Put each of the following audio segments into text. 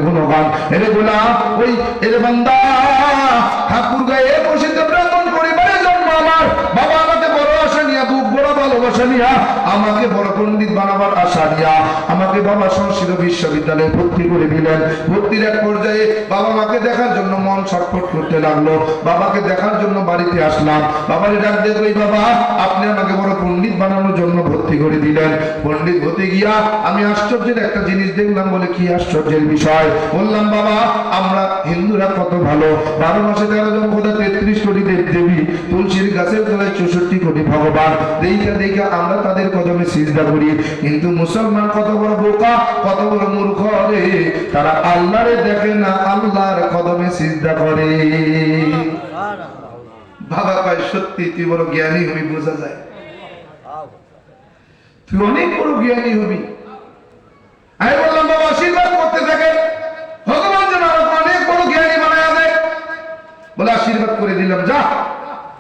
গুণগান এরে গোলাম ওই এরে বান্দা ঠাকুর গায়ে বসে ব্রাহ্মণ পরিবারে জন্ম আমার বাবা আমাকে বড় আশা নিয়া বুক বড় ভালোবাসা নিয়া আমাকে বড় পণ্ডিত বানাবার আশা নিয়া আমাকে বাবা সংস্কৃত বিশ্ববিদ্যালয়ে ভর্তি করে দিলেন। ভর্তির এক পর্যায়ে বাবা মাকে দেখার জন্য মন ছটফট করতে লাগলো। বাবাকে দেখার জন্য বাড়িতে আসলাম। বাবারে ডাক দিয়ে কই বাবা আপনি আমাকে বড় পণ্ডিত বানানোর জন্য ভর্তি করে দিলেন। পণ্ডিত হতে গিয়া আমি আশ্চর্যের একটা জিনিস দেখলাম। বলে কি আশ্চর্যের বিষয়? বললাম বাবা আমরা হিন্দুরা কত ভালো, 12 মাসে 13 জন খোদা, 33 কোটি দেব দেবী, তুলসীর গাছের তলায় 64 কোটি ভগবান, দেখা দেখা আমরা তাদের কদমে সিজদা করি। কিন্তু মুসলমান কত বড় বোকা, কত বড় মূর্খ রে, তারা আল্লাহরে দেখে না, আল্লাহর কদমে সিজদা করে। বাবা কয় সত্যি তুই বড় জ্ঞানী হবি, বোঝা যায় তুই অনেক বড় জ্ঞানী হবি। আমি বললাম বাবা আশীর্বাদ করতে থাকেন, ভগবান যেন আমাকে অনেক বড় জ্ঞানী বানায় দেয়। বলে আশীর্বাদ করে দিলাম, যা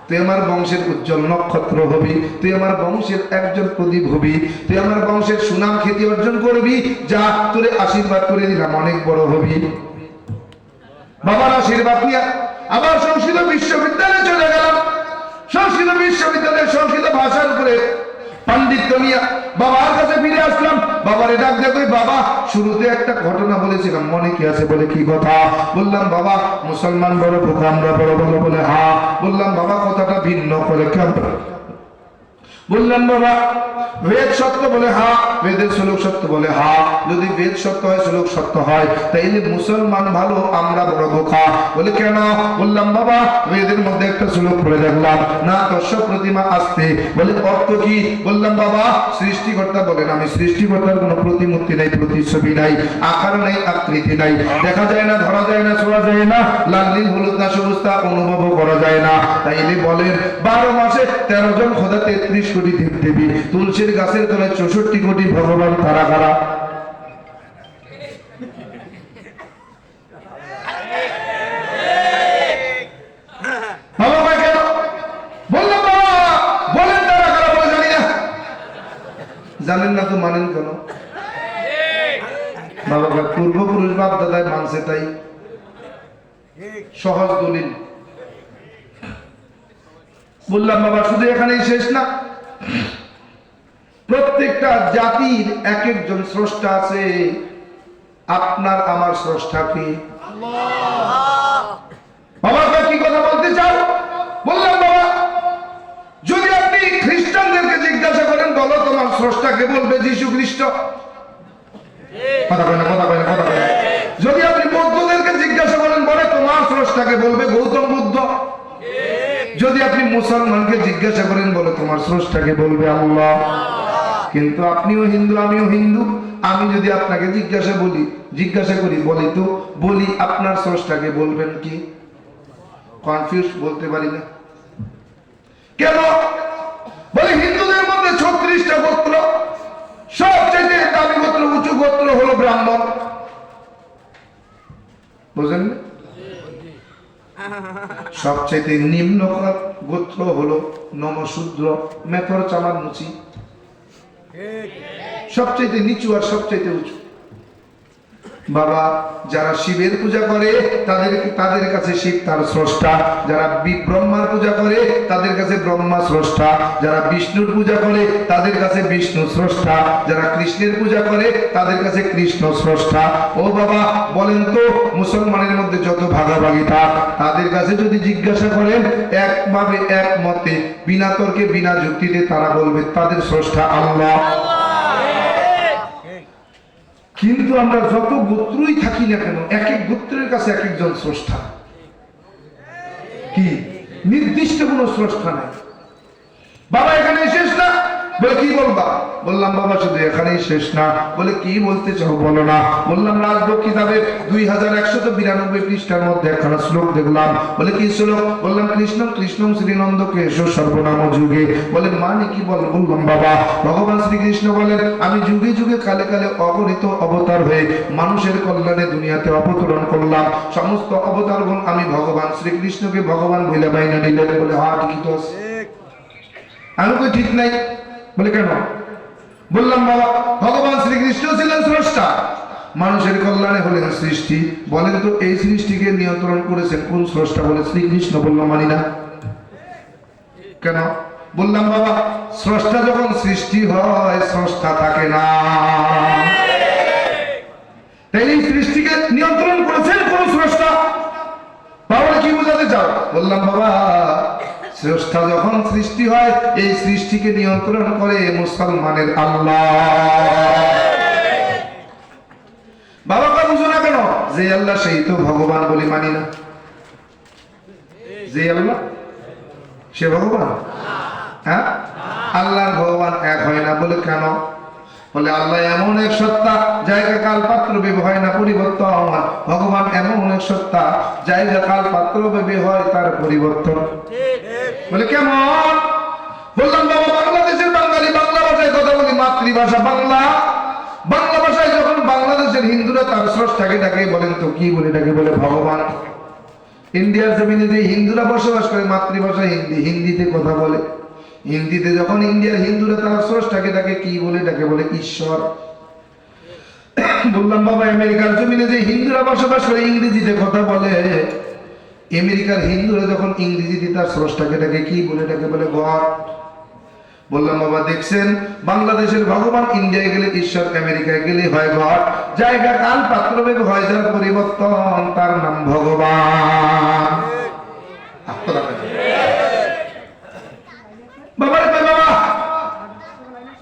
তুই আমার বংশের উজ্জ্বল নক্ষত্র হবি, তুই আমার বংশের একজন প্রদীপ হবি, তুই আমার বংশের সুনাম খ্যাতি অর্জন করবি, যা তোরে আশীর্বাদ করে দিলাম অনেক বড় হবি। বাবার আশীর্বাদ নিয়ে আবার সংস্কৃত বিশ্ববিদ্যালয়ে চলে গেলাম। সংস্কৃত বিশ্ববিদ্যালয়ে সংস্কৃত ভাষার উপরে পাণ্ডিত্য নিয়ে বাবার কাছে ফিরে আসলাম। বাবারে ডাক দেখো বাবা শুরুতে একটা ঘটনা বলেছিলাম, মনে কি আছে? বলে কি কথা? বললাম বাবা মুসলমান বড় বোকা, আমরা বড় বড়। বলে হ্যাঁ। বললাম বাবা কথাটা ভিন্ন করে কেন? বললাম বাবা বেদ সত্য? বলে হ্যাঁ। বেদের শ্লোক সত্য? বলে হ্যাঁ। যদি বেদ সত্য হয়, শ্লোক সত্য হয়, তাইলে মুসলমান ভালো, আমরা বড় বোকা। বলে কেন? বললাম বাবা বেদের মধ্যে একটা শ্লোক পড়ে দেখলাম, না দর্শ প্রতিমা আসতে। বলে অর্থ কি? বললাম বাবা সৃষ্টিকর্তা বলেন আমি সৃষ্টিকর্তার কোনো প্রতিমূর্তি নাই, প্রতিচ্ছবি নাই, আকার নাই, আকৃতি নাই, দেখা যায় না, ধরা যায় না, ছোঁয়া যায় না, লাল নীল হলুদ না সবুজ তা অনুভব করা যায় না। তাইলে বলেন 12 মাসে 13 জন খোদা, 33 কোটি দেব দেবী, তুলসীর গাছের তলায় 64 কোটি ভগবান, কারা কারা? জানেন না তো মানেন কেন? বাবা পূর্বপুরুষ বাপ দাদায় মানছে তাই, সহজ দলিল। বললাম বাবা শুধু এখানেই শেষ না, প্রত্যেকটা জাতির এক একজন স্রষ্টা আছে। আপনার আমার স্রষ্টা কি? বাবা কি কথা বলতে চাও? বললাম বাবা যদি আপনি খ্রিস্টানদেরকে জিজ্ঞাসা করেন বলো তোমার স্রষ্টাকে, বলবে যীশু খ্রিস্ট। কথা কয় না, কথা কয় না, কথা কয় না। যদি আপনি বৌদ্ধদেরকে জিজ্ঞাসা করেন বলে তোমার স্রষ্টাকে, বলবে গৌতম বুদ্ধ। যদি আপনি মুসলমানকে জিজ্ঞাসা করেন বলে তোমার স্রষ্টাকে, বলবে আল্লাহ। কিন্তু আপনিও হিন্দু, আমিও হিন্দু, আমি যদি আপনাকে জিজ্ঞাসা করি বলি তো বলি আপনার স্রষ্টাকে, বলবেন কি? কনফিউজ, বলতে পারি না কেন? বলে হিন্দুদের মধ্যে 36টা গোত্র, সবচেয়ে দামি গোত্র, উঁচু গোত্র হলো ব্রাহ্মণ। বুঝলেন? সবচেয়ে নিম্ন গোত্র হলো নমশূদ্র, মেথর চামার মুচি। সবচেয়ে নিচু আর সবচেয়ে উঁচু। বাবা যারা শিবের পূজা করে তাদের কাছে শিব তার স্রষ্টা, যারা ব্রহ্মার পূজা করে তাদের কাছে ব্রহ্মা স্রষ্টা, যারা বিষ্ণুর পূজা করে তাদের কাছে বিষ্ণু স্রষ্টা, যারা কৃষ্ণের পূজা করে তাদের কাছে কৃষ্ণ স্রষ্টা। ও বাবা বলেন তো মুসলমানের মধ্যে যত ভাগাভাগি থাক, তাদের কাছে যদি জিজ্ঞাসা করেন একভাবে একমতে বিনা তর্কে বিনা যুক্তিতে তারা বলবে তাদের স্রষ্টা আল্লাহ। কিন্তু আমরা যত গোত্রই থাকি না কেন, এক এক গোত্রের কাছে এক একজন স্রষ্টা। কি নির্দিষ্ট কোনো স্রষ্টা নাই। বাবা এখানে শেষ না? বলে কি বলবা? বললাম বাবা শুধু এখানেই শেষ না। বলে কি বলতে চাও বলো না। বললাম রাজযোগ কিতাবের 2192 পৃষ্ঠার মধ্যে একখানা শ্লোক দেখলাম। বলে কি শ্লোক? বললাম কৃষ্ণ কৃষ্ণং শ্রীনন্দকে এসো সর্বনাম যুগে। বলে মানে কি বল? বললাম বাবা ভগবান শ্রীকৃষ্ণ বলেন আমি যুগে যুগে কালে কালে অগণিত অবতার হয়ে মানুষের কল্যাণে দুনিয়াতে অবতরণ করলাম। সমস্ত অবতারগণ আমি ভগবান শ্রীকৃষ্ণকে ভগবান বলে বাইনা নিলেন। বলে হ্যাঁ ঠিকই তো আছে। আমি কই ঠিক নাই। বলে কেন? বললাম বাবা ভগবান শ্রীকৃষ্ণ ছিলেন স্রষ্টা, মানুষের কল্যাণে হলেন সৃষ্টি। বলেন তো এই সৃষ্টিকে নিয়ন্ত্রণ করেছেন কোন স্রষ্টা? বলে শ্রীকৃষ্ণ। বলল মানি না। কেন? বললাম বাবা, স্রষ্টা যখন সৃষ্টি হয় স্রষ্টা থাকে না। তাই এই সৃষ্টিকে নিয়ন্ত্রণ করেছেন কোন স্রষ্টা? বাবা কি বোঝাতে চাও? বললাম বাবা, স্রষ্টা যখন সৃষ্টি হয় এই সৃষ্টিকে নিয়ন্ত্রণ করে মুসলমানের আল্লাহ। বাবা কা বুঝো না কেন? যে আল্লাহ সেই তো ভগবান বলি মানি না। যে আল্লাহ সে ভগবান? হ্যাঁ, আল্লাহর ভগবান এক হয় না। বলে কেন? বলে আল্লাহ এমন এক সত্তা, জায়গা কাল পাত্র ভেবে হয় না, পরিবর্তন হয়। ভগবান এমন এক সত্তা, জায়গা কাল পাত্র ভেবে হয় তার পরিবর্তন। বলে কেমন? বললাম বাবা, বাংলাদেশের বাঙালি বাংলা ভাষায় কথা বলি, মাতৃভাষা বাংলা। বাংলা ভাষায় যখন বাংলাদেশের হিন্দুরা তার স্রষ্টাকে ডাকে, বলেন তো কি বলে ডাকে? বলে ভগবান। ইন্ডিয়ার জমিনে যে হিন্দুরা বসবাস করে মাতৃভাষা হিন্দি, হিন্দিতে কথা বলে। হিন্দিতে যখন ইন্ডিয়ার হিন্দুরা তার স্রষ্টাকে ডাকে কি বলে ডাকে? বলে ঈশ্বর। বললাম বাবা, আমেরিকার জমিনে যে হিন্দুরা বসবাস করে ইংরেজিতে কথা বলে, আমেরিকার হিন্দুরা যখন ইংরেজিতে তার স্রষ্টাকে ডাকে কি বলে ডাকে? বলে গড। বললাম বাবা, দেখছেন বাংলাদেশের ভগবান, ইন্ডিয়ায় গেলে ঈশ্বর, আমেরিকায় গেলে হয় গড। জায়গা কাল পাত্র ভেবে হয় যার পরিবর্তন, তার নাম ভগবান। বাবা রে বাবা,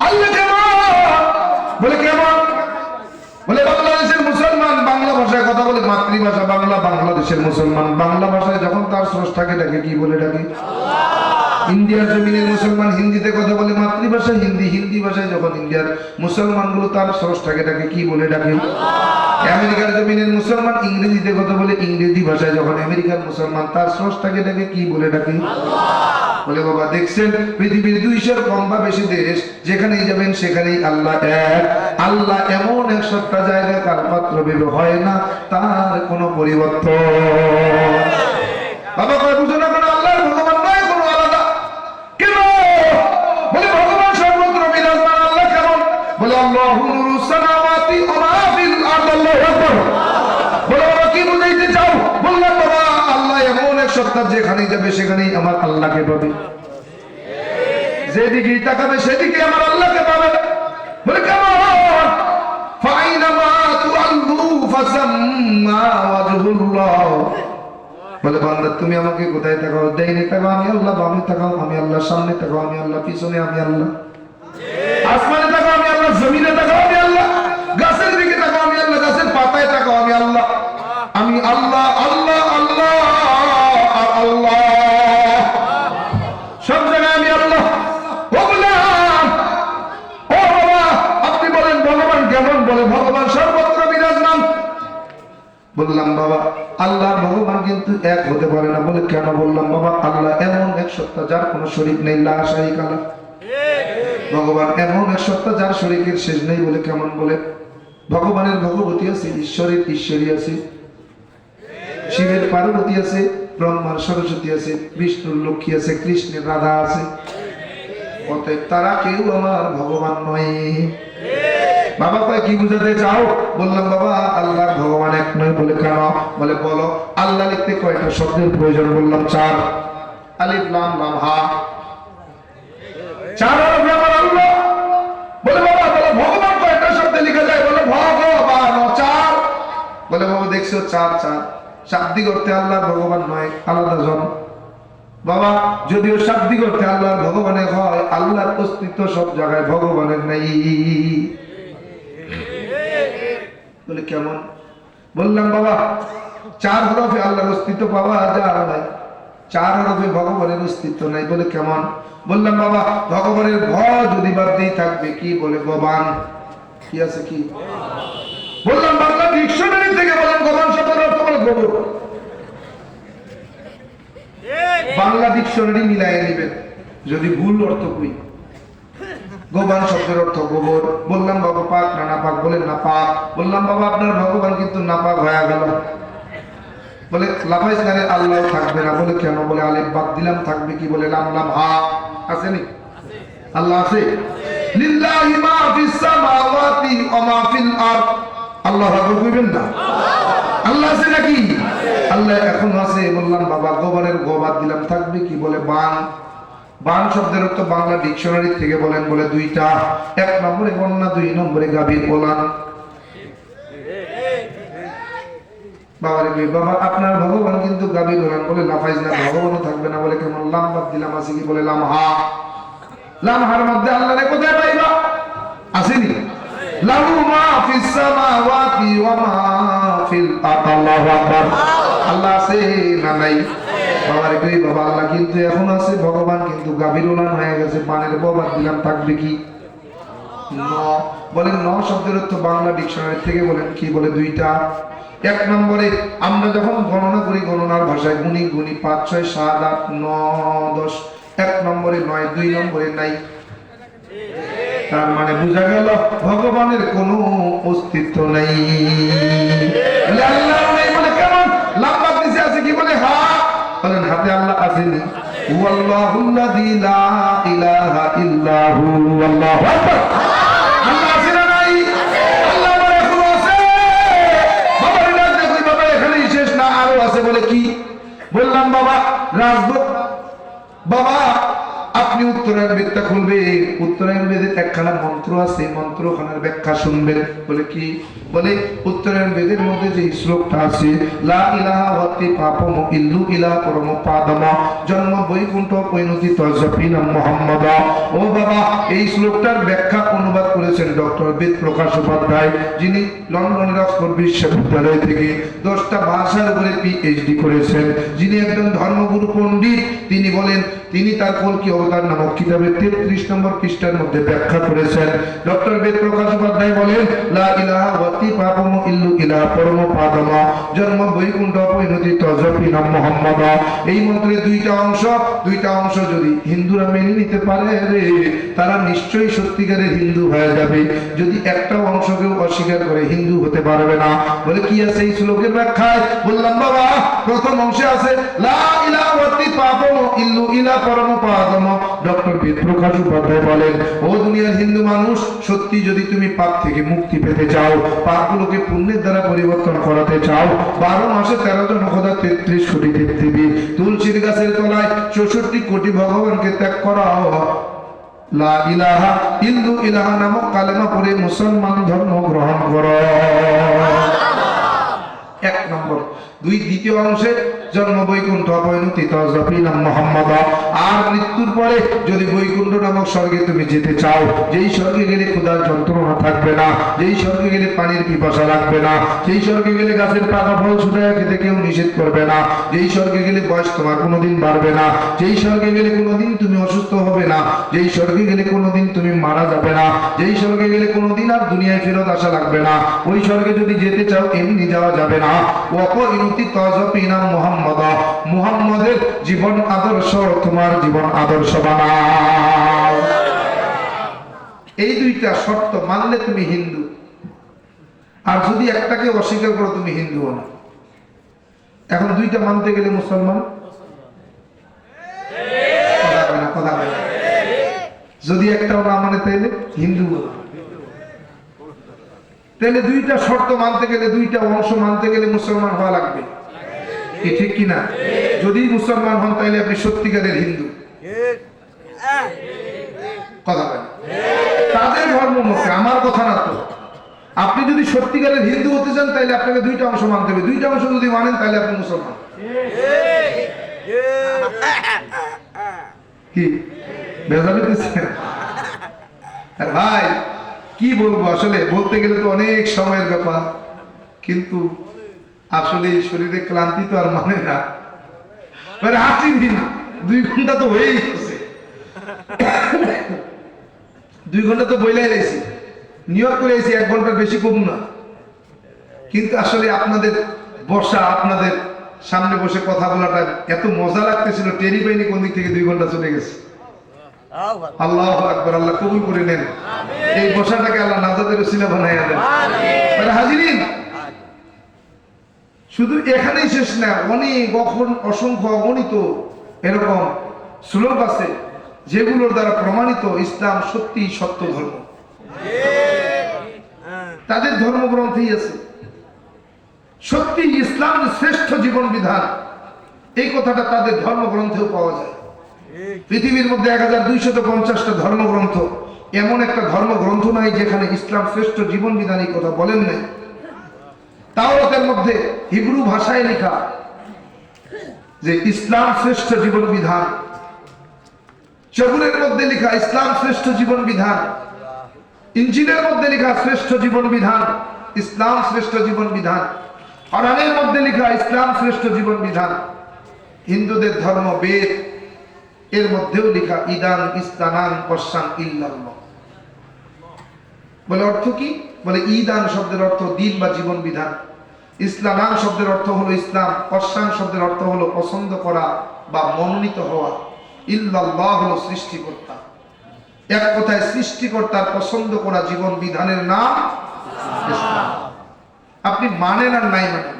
আল্লাহ কেমন? বলে কেমন? বলে বাংলাদেশের মুসলমান বাংলা ভাষায় কথা বলে, মাতৃভাষা বাংলা। বাংলাদেশের মুসলমান বাংলা ভাষায় যখন তার স্রষ্টাকে ডাকে কি বলে ডাকে? ইন্ডিয়ার জমিনের মুসলমান হিন্দিতে কথা বলে, মাতৃভাষা হিন্দি। হিন্দি ভাষায় যখন ইন্ডিয়ার মুসলমান গুলো তার স্রষ্টাকে ডাকে কি বলে ডাকে? আমেরিকার জমিনের মুসলমান ইংরেজিতে কথা বলে, ইংরেজি ভাষায় যখন আমেরিকার মুসলমান তার স্রষ্টাকে ডাকে কি বলে ডাকে? বলে বাবা, দেখছেন পৃথিবীর 200 কম বা বেশি দেশ, যেখানেই যাবেন সেখানেই আল্লাহ এক। আল্লাহ এমন এক সত্তা, জায়গা কাল পাত্র ভেবে হয় না, তার কোনো পরিবর্তন। বাবা কয় বুঝো না কেন? আল্লাহর ভগবান নয় কোনো আলাদা। কেন? বলে ভগবান সর্বত্র বিরাজমান। আল্লাহ কেমন? বলে আল্লাহু নূরুস সামাওয়াতি ওয়া মা ফিল আরদি। আল্লাহু আকবার। বলে বাবা কি বুঝাইতে চাও? বললাম বাবা, আল্লাহ এমন এক সত্তা, যেখানেই যাবে সেখানেই আমার আল্লাহকে পাবে, যেদিকেই তাকাবে সেদিকে আমার আল্লাহকে পাবে। বলে কেমন? ফাইনামা তুআল্লু ফাসাম্মা ওয়াজহুল্লাহ। বলে বান্দা, তুমি আমাকে কোথায় তাকাও? ডাইনে তাকাও আমি আল্লাহ, বামে তাকাও আমি আল্লাহ, সামনে তাকাও আমি আল্লাহ, পিছনে আমি আল্লাহ, আসমানে তাকাও আমি আল্লাহ, জমিনে তাকাও আমি আল্লাহ, গাছের দিকে তাকাও আমি আল্লাহ, গাছের পাতায় তাকাও আমি আল্লাহ। আমি আল্লাহ আল্লাহ আল্লাহ আল্লাহ, সব জায়গায় আমি আল্লাহ। ও বললাম, ও বাবা আপনি বলেন ভগবান কেমন? বলে ভগবান সর্বত্র বিরাজমান। বললাম বাবা, আল্লাহ ভগবান কিন্তু এক হতে পারে না। বলে কেন? বললাম বাবা, আল্লাহ এমন এক সত্তা যার কোনো শরীক নেই, লা শারীকা লাহু। ভগবান এমন এক সত্তা যার শরীকের শেষ নেই। বলে কেমন? বলে ভগবানের ভগবতী আছে, ঈশ্বরের ঈশ্বরী আছে, শিবের পার্বতী আছে, ব্রহ্মার সরস্বতী আছে, বিষ্ণুর লক্ষ্মী আছে, কৃষ্ণের রাধা আছে। অতএব তারা কেউ আমার ভগবান নয়। বাবা কয় কি বুঝাতে চাও? বললাম বাবা, আল্লাহর ভগবান এক নয়। বলে কেন? বলে বলো আল্লাহ লিখতে কয়টা শব্দের প্রয়োজন? বললাম 4। আলিফ লাম লাম হা, 4 হরফে আমার আল্লাহ। বলে বাবা, বলে ভগবান কয়টা শব্দে লেখা যায়? বলে ভগবান 4। বলে বাবা দেখছো 4 4 শাব্দিক অর্থে আল্লাহর ভগবান নয়, আলাদা জন। বাবা যদিও শাব্দিক অর্থে আল্লাহর ভগবানের হয়, আল্লাহর অস্তিত্ব সব জায়গায়, ভগবানের নাই। বলে কেমন? বললাম বাবা 4 হরফে আল্লাহর অস্তিত্ব পাওয়া যায়, 4 হরফে ভগবানের অস্তিত্ব নাই। বলে কেমন? বললাম বাবা ভগবানের ভ যদি বাদ দিয়ে থাকবে কি? বলে গবান। কি আছে? কি? বললাম বাংলা ডিকশনারি থেকে বলেন গবান শব্দের অর্থ বলে গোবর। বাংলা ডিকশনারি মিলাই নেবেন, যদি ভুল অর্থ কই। গোবান শব্দের অর্থ গোবর। বললাম বাবা পাক না নাপাক? বলেন না পাক। বললাম বাবা আপনার ভগবান কিন্তু নাপাক হয়ে গেল। বলে লাফাইস না রে, আল্লাহ থাকবে না। বলে কেন? বলে আলিফ বাদ দিলাম, থাকবে কি? বলে লাম লাম হা। আছে নি? আল্লাহ আছে। লিল্লাহি মা ফিস সামাওয়াতি ওয়া মা ফিল আরদ। আল্লাহ আকবার কইবেন না? আল্লাহ আছে নাকি? আল্লাহ এখন আছে। বললাম বাবা গোবরের গোবাদ দিলাম থাকবে কি? বলে বান। বান শব্দের অর্থ বাংলা ডিকশনারি থেকে বলেন, বলে দুইটা, এক নম্বরে বন্যা, দুই নম্বরে গাভীর ওলান। বাবারে বাবা আপনার ভগবান কিন্তু গাভীর ওলান বলে লাফাইজ না, ভগবানও থাকবে না বলে কেমন? লাম্বাদ দিলাম আছে কি? বলে লামহা। লামহার মধ্যে আল্লাহরে কোথায় পাইবা? আসেনি? লাহু মা ফিস সামাওয়াতি ওয়া মা ফিল আরদি। আল্লাহু আকবার। আল্লাহ আছে না নাই? বাবারে কই বাবা আল্লাহ কিন্তু এখন আছে, ভগবান কিন্তু গাভীর ওলান হয়ে গেছে। বানের বাবাদ দিলাম থাকবে কি? ন। বলেন ন শব্দের অর্থ বাংলা ডিকশনারি থেকে বলেন কি? বলে দুইটা। এক নম্বরে আমরা যখন গণনা করি গণনার ভাষায় গুনি গুনি 5 6 7 8 9 10, এক নম্বরে 9, দুই নম্বরে নাই। তার মানে বোঝা গেল ভগবানের কোনো অস্তিত্ব নাই। আল্লাহ নেই বলে কেমন? লাম্বা দিছে আছে কি? বলে হ্যাঁ। বলেন হাতে আল্লাহ আসেনি? হুয়াল্লাহুল্লাযী লা ইলাহা ইল্লা হু। আল্লাহু আকবার। আল্লাহ আছে না নাই? আল্লাহ বলে এখন আছে। বাবা রিলাজ দেখি বাবা এখানেই শেষ না, আরো আছে। বলে কি? বললাম বাবা রাজদূত বাবা আপনি উত্তরায়ণ বেদটা খুলবে, উত্তরায়ণ বেদের একখানা মন্ত্র আছে, মন্ত্রখানার ব্যাখ্যা শুনবেন। বলে কি? বলে উত্তরায়ণ বেদের মধ্যে যে শ্লোকটা আছে লা ইলাহা ওয়াতি পাপম ইল্লু ইলা পরম পাদম জন্ম বৈকুণ্ঠ পরিণতি তজপিনা মুহাম্মদ। ও বাবা এই শ্লোকটার ব্যাখ্যা অনুবাদ করেছেন ডক্টর বেদ প্রকাশ উপাধ্যায়, যিনি লন্ডনের অক্সফোর্ড বিশ্ববিদ্যালয় থেকে 10টা ভাষার উপরে পিএইচডি করেছেন, যিনি একজন ধর্মগুরু পণ্ডিত। তিনি বলেন তিনি তার কলকি অবতার নামক কিতাবের 33 নম্বর পৃষ্ঠার মধ্যে ব্যাখ্যা করেছেন। ডক্টর বেদ প্রকাশ উপাধ্যায় বলেন লা ইলাহা ওয়াতি পাপম ইল্লু ইলা পরম পাদম জন্ম বৈকুণ্ঠ পরিণতি তজপিনা মুহাম্মদ। এই মন্ত্রের দুইটা অংশ যদি হিন্দুরা মেনে নিতে পারে রে তারা নিশ্চয়ই সত্যিকারের হিন্দু হয়ে যাবে। যদি একটা অংশকেও অস্বীকার করে হিন্দু হতে পারবে না। বলে কি আছে এই শ্লোকের ব্যাখ্যায়? বললাম বাবা প্রথম অংশে আছে লা ইলাহা ওয়াতি পাপম ইল্লু ইলা পরম পাদম। ডক্টর বেদ প্রকাশ উপাধ্যায় বলেন ও দুনিয়ার হিন্দু মানুষ, সত্যি যদি তুমি পাপ থেকে মুক্তি পেতে চাও, পাপগুলোকে পুণ্যের দ্বারা পরিবর্তন করাতে চাও, 12 মাসে 13 জন খোদা 33 কোটি দেবদেবী, তুলসীর গাছের তলায় 64 কোটি ভগবানকে ত্যাগ করাও, লা ইলাহা ইল্লু ইলাহা নামক কালেমা পড়ে মুসলমান ধর্ম গ্রহণ করো। এক নম্বর। দ্বিতীয় অংশে জন্ম বৈকুণ্ঠ পরিণতি তজপিনা মুহাম্মদ। আর মৃত্যুর পরে যদি বৈকুণ্ঠ নামক স্বর্গে তুমি যেতে চাও, যেই স্বর্গে গেলে ক্ষুধার যন্ত্রণা থাকবে না, যেই স্বর্গে গেলে পানির পিপাসা লাগবে না, যেই স্বর্গে গেলে গাছের পাকা ফল ছুটায় খেতে কেউ নিষেধ করবে না, যেই স্বর্গে গেলে বয়স তোমার কোনোদিন বাড়বে না, যেই স্বর্গে গেলে কোনোদিন তুমি অসুস্থ হবে না, যেই স্বর্গে গেলে কোনোদিন তুমি মারা যাবে না, যেই স্বর্গে গেলে কোনোদিন আর দুনিয়ায় ফেরত আসা লাগবে না, ওই স্বর্গে যদি যেতে চাও এমনি যাওয়া যাবে না। ওয়াপরিণতি তজপিনা মুহাম্মদ। মুহাম্মদের জীবন আদর্শ তোমার জীবন আদর্শ বানাও। এই দুইটা শর্ত মানলে তুমি হিন্দু, আর যদি একটাকে অস্বীকার করো তুমি হিন্দু না। এখন দুইটা মানতে গেলে মুসলমান, কথা বলে না। যদি একটাও না মানে তাইলে হিন্দু। তাহলে দুইটা শর্ত মানতে গেলে, দুইটা অংশ মানতে গেলে মুসলমান হওয়া লাগবে, কি ঠিক কিনা? যদি মুসলমান হন তাহলে আপনি সত্যিকারের হিন্দু। কথা বলেন তাদের ধর্ম মতে, আমার কথা না তো। আপনি যদি সত্যিকারের হিন্দু হতে চান তাহলে আপনাকে দুইটা অংশ মানতে হবে। দুইটা অংশ যদি মানেন তাহলে আপনি মুসলমান। কি বেজাল দিচ্ছেন? আর ভাই কি বলবো, আসলে বলতে গেলে তো অনেক সময়ের ব্যাপার, কিন্তু আসলে শরীরে ক্লান্তি তো আর মানে না। হাসি দিন 2 ঘন্টা তো হয়েই গেছে, 2 ঘন্টা তো বইলাই রয়েছি, নিয়োগ করে এসেছি 1 ঘন্টার বেশি কম না। কিন্তু আসলে আপনাদের বসা, আপনাদের সামনে বসে কথা বলাটা এত মজা লাগতেছিল, টেরি পাইনি কোন দিক থেকে 2 ঘন্টা চলে গেছে। আল্লাহু আকবার। আল্লাহ কবুল করে নেন। এই বসাটাকে আল্লাহ নাজাতের ওসিলা বানাইয়া দেন। হাজিরিন, শুধু এখানেই শেষ না, অনেক অসংখ্য অগণিত এরকম শ্লোক আছে যেগুলোর দ্বারা প্রমাণিত ইসলাম সত্যি সত্য ধর্ম। তাদের ধর্মগ্রন্থেই আছে। সত্যি ইসলাম শ্রেষ্ঠ জীবন বিধান, এই কথাটা তাদের ধর্মগ্রন্থেও পাওয়া যায়। পৃথিবীর মধ্যে 1250টা ধর্মগ্রন্থ, এমন একটা ধর্মগ্রন্থ নাই যেখানে ইসলাম শ্রেষ্ঠ জীবন বিধান এই কথা বলেন নাই। তাওরাতের মধ্যে হিব্রু ভাষায় লেখা যে ইসলাম শ্রেষ্ঠ জীবন বিধান, জবুরের মধ্যে লেখা ইসলাম শ্রেষ্ঠ জীবন বিধান, ইনজিলের মধ্যে লেখা শ্রেষ্ঠ জীবন বিধান, ইসলাম শ্রেষ্ঠ জীবন বিধান, কোরআনের মধ্যে লেখা ইসলাম শ্রেষ্ঠ জীবন বিধান। হিন্দুদের ধর্ম বেদ, এর মধ্যেও লেখা ইদান ইস্তানান পশ্চান ইল্লাল্লাহ। বলে অর্থ কি? বলে ইদান শব্দের অর্থ দিন বা জীবন বিধান, ইসলামান শব্দের অর্থ হলো ইসলাম, পশ্চান শব্দের অর্থ হলো পছন্দ করা বা মনোনীত হওয়া, ইল্লাল্লাহ হলো সৃষ্টিকর্তা। এক কথায় সৃষ্টিকর্তার পছন্দ করা জীবন বিধানের নাম ইসলাম। আপনি মানেন আর নাই মানেন,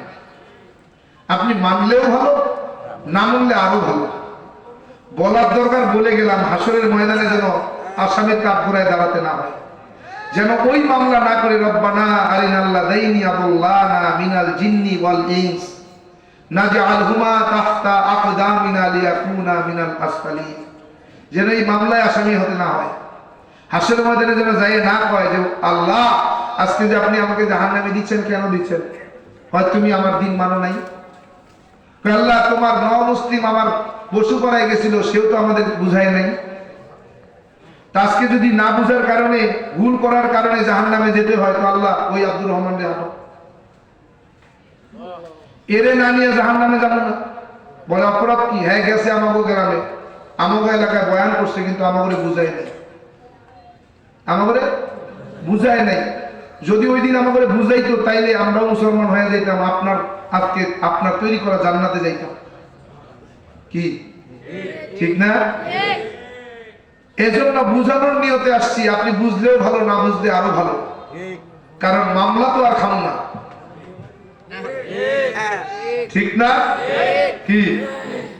আপনি মানলেও ভালো, না মানলে আরো ভালো। বলার দরকার বলে গেলাম, হাসরের ময়দানে যেন আসামির কাঠগড়ায় দাঁড়াতে না হয়, যেন ওই মামলা না করে রব্বানা আরিনাল্লাহ দাইনি আবুল্লানা মিনাল জিন্নি ওয়াল ইনস নাজআলহুমা তাহতা আকদামিনা লিয়াকুনা মিনাল আসফালিন, যেন এই মামলায় আসামি হতে না হয়। হাসরের ময়দানে যেন যাই না কয় যে আল্লাহ আজকে যে আপনি আমাকে জাহান্নামে দিচ্ছেন, কেন দিচ্ছেন? হয় তুমি আমার দিন মানো নাই। আল্লাহ তোমার মুসলিম আমার বসু করাই গেছিল, সেও তো আমাদের বুঝায় নাই। আজকে যদি না বুঝার কারণে, ভুল করার কারণে জাহান্নামে যেতে হয়, তো আল্লাহ ওই আব্দুর রহমান রে আনো, এরে না নিয়ে জাহান্নামে যাবো না। বলে অপরাধ কি? হ্যাঁ গেছে আমাগো গ্রামে, আমাগো এলাকায় বয়ান করছে, কিন্তু আমাগরে বুঝায় নাই, আমাগরে বুঝায় নাই। যদি ওই দিন আমাগরে বুঝাইতো, তাইলে আমরাও মুসলমান হয়ে যাইতাম, আজকে আপনার তৈরি করা জান্নাতে যাইতাম। কি ঠিক না? এজন্য বুঝানোর নিয়তে আসছি, আপনি বুঝলেও ভালো, না বুঝলে আরো ভালো, কারণ মামলা তো আর খাম না, ঠিক না? কি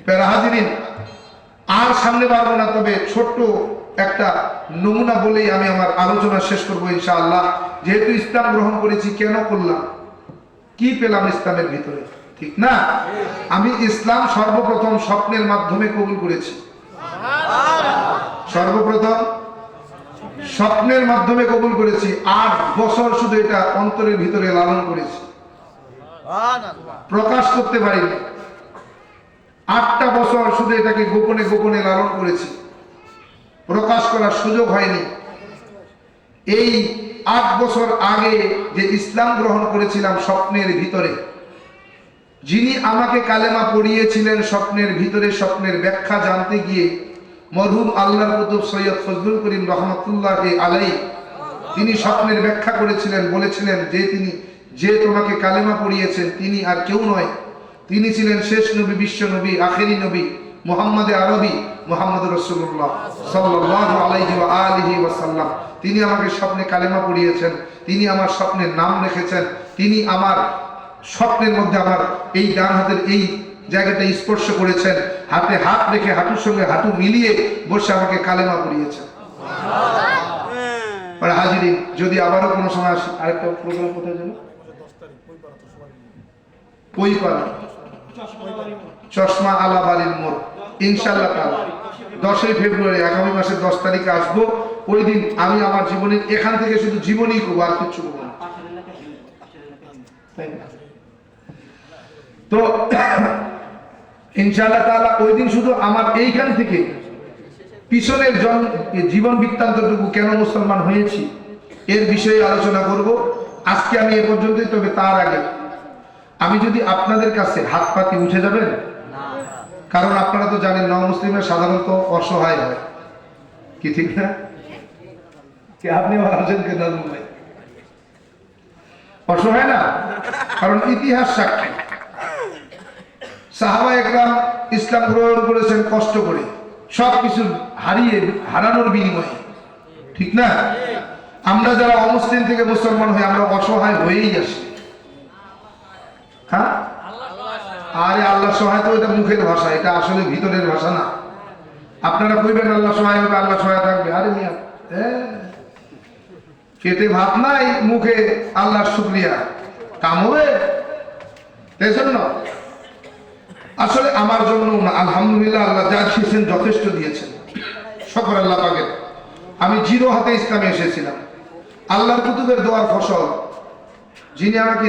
প্যারা হাজিরিন, আর সামনে পারবো না, তবে ছোট্ট একটা নমুনা বলেই আমি আমার আলোচনা শেষ করবো ইনশাআল্লাহ। যেহেতু ইসলাম গ্রহণ করেছি, কেন করলাম, কি পেলাম ইসলামের ভিতরে, ঠিক না? আমি ইসলাম সর্বপ্রথম স্বপ্নের মাধ্যমে কবুল করেছি, সর্বপ্রথম স্বপ্নের মাধ্যমে কবুল করেছি। 8 বছর শুধু এটা অন্তরের ভিতরে লালন করেছি, প্রকাশ করতে পারিনি। 8টা বছর শুধু এটাকে গোপনে গোপনে লালন করেছি, প্রকাশ করার সুযোগ হয়নি। এই 8 বছর আগে যে ইসলাম গ্রহণ করেছিলাম স্বপ্নের ভিতরে, যিনি আমাকে কালেমা পড়িয়েছিলেন স্বপ্নের ভিতরে, স্বপ্নের ব্যাখ্যা জানতে গিয়ে মরহুম আল্লাহর কুতুব সৈয়দ ফজলুল করিম রহমতুল্লাহ আলাইহি, তিনি স্বপ্নের ব্যাখ্যা করেছিলেন, বলেছিলেন যে তোমাকে কালেমা পড়িয়েছেন তিনি আর কেউ নয়, তিনি ছিলেন শেষ নবী, বিশ্ব নবী, আখেরি নবী, মুহাম্মদে আরবি, মুহাম্মদ রাসূলুল্লাহ সাল্লাল্লাহু আলাইহি ওয়া আলিহি ওয়াসাল্লাম। তিনি আমাকে স্বপ্নে কালেমা পড়িয়েছেন, তিনি আমার স্বপ্নের নাম রেখেছেন, তিনি আমার স্বপ্নের মধ্যে আমার এই ডান হাতের এই জায়গাটা স্পর্শ করেছেন, হাতে হাত রেখে হাঁটুর সঙ্গে হাঁটু মিলিয়ে বসে আমাকে কালেমা পড়িয়েছেন। হাজিরিন, যদি আবারও কোনো সময় আসি, আরেকটা প্রোগ্রাম কোথায় যেন, পইপাড়া চশমা আলা বালির মোড়, ইনশাআল্লাহ তাআলা 10ই ফেব্রুয়ারি, আগামী মাসের 10 তারিখে আসবো। ওই দিন আমি আমার জীবনের এখান থেকে শুধু জীবনই করবো, আর কিছু করবো না। তো ইনশাআল্লাহ তাআলা ওই দিন শুধু আমার এইখান থেকে পিছনের জীবন বৃত্তান্তটুকু, কেন মুসলমান হয়েছি, এর বিষয়ে আলোচনা করব। আজকে আমি এ পর্যন্তই। তবে তার আগে আমি যদি আপনাদের কাছে হাত পাতি উঠে যাবেন, কারণ আপনারা তো জানেন মুসলিমের সাধারণত অসহায় হয়, কি ঠিক না? আপনি আছেন কেন? অসহায় না, কারণ ইতিহাস সাক্ষী সাহাবা একরাম ইসলাম গ্রহণ করেছেন কষ্ট করে, সবকিছু হারানোর বিনিময়ে, ঠিক না? আমরা যারা অমুসলিম থেকে মুসলমান হই, আমরা অসহায় হয়েই আসি। হ্যাঁ, আরে আল্লাহ সহায় তো এটা মুখের ভাষা, এটা আসলে ভিতরের ভাষা না। আপনারা কইবেন আল্লাহ সহায় হবে, আল্লাহ সহায় থাকবে, আরে মিয়া পেটে ভাত নাই, মুখে আল্লাহর শুকরিয়া, কাম হবে? তাই জন্য আসলে আমার জন্য না, আলহামদুলিল্লাহ আল্লাহ যা দিয়েছেন যথেষ্ট দিয়েছেন, শকর আল্লাহ পাকের। আমি জিরো হাতে ইসলামে এসেছিলাম, আল্লাহর কুতুবের দোয়ার ফসল। যিনি আমাকে